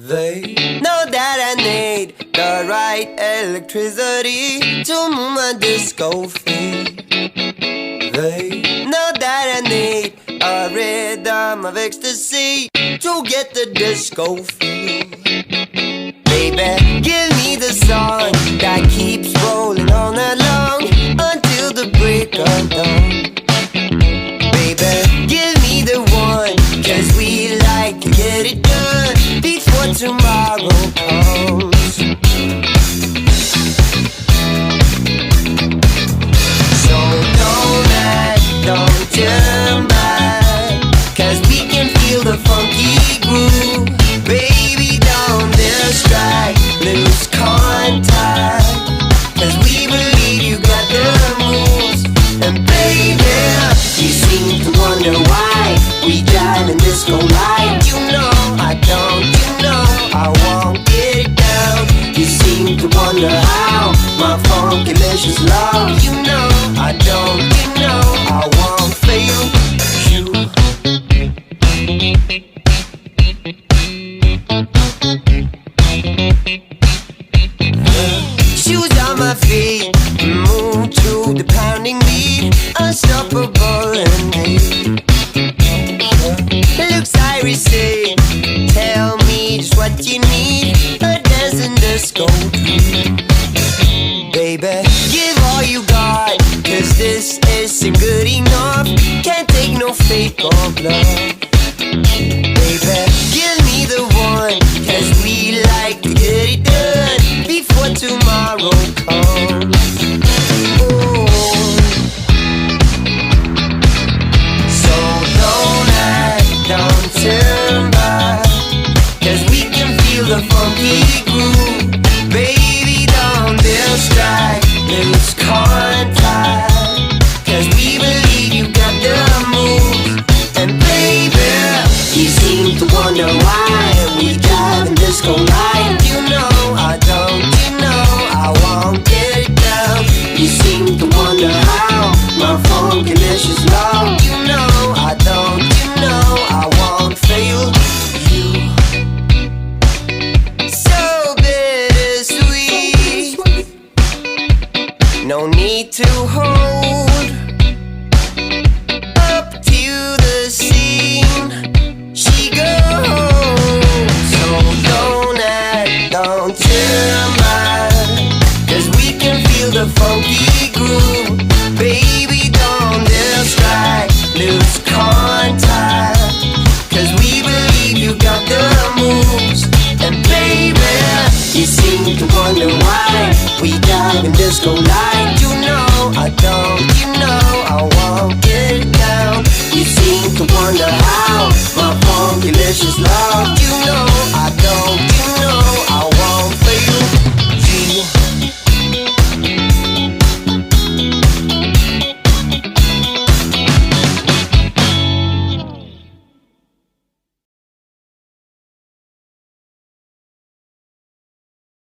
They know that I need the right electricity to move my disco feet. They know that I need a rhythm of ecstasy to get the disco feel. Baby, give me the song that keeps rolling all night long until the break of dawn. Baby, give me the one, 'cause we like to get it done before tomorrow comes. So don't act, don't turn back, 'cause we can feel the funky groove. Baby, don't distract, lose contact, 'cause we believe you got the moves. And baby, you seem to wonder why we drive in disco light. You know I don't, you know I won't get it down. You seem to wonder how my funky delicious love. You know I don't, you know I won't fail you. Shoes on my feet, move to the pounding beat, unstoppable indeed. Looks irisy, tell me just what you need, a dancing disco dream. Baby, give all you got, 'cause this isn't good enough, can't take no fake or bluff. Baby, give me the one, 'cause we like to get it done before tomorrow comes. Ooh. So don't act, don't turn back, 'cause we can feel the funky groove. Baby, don't distract, lose contact, 'cause we believe you got the moves. And baby, you seem to wonder why we drive in disco light. You know I don't, you know I won't get it down. You seem to wonder how my funky delicious love. You know I don't, you know I won't fail you. So bittersweet, no need to hold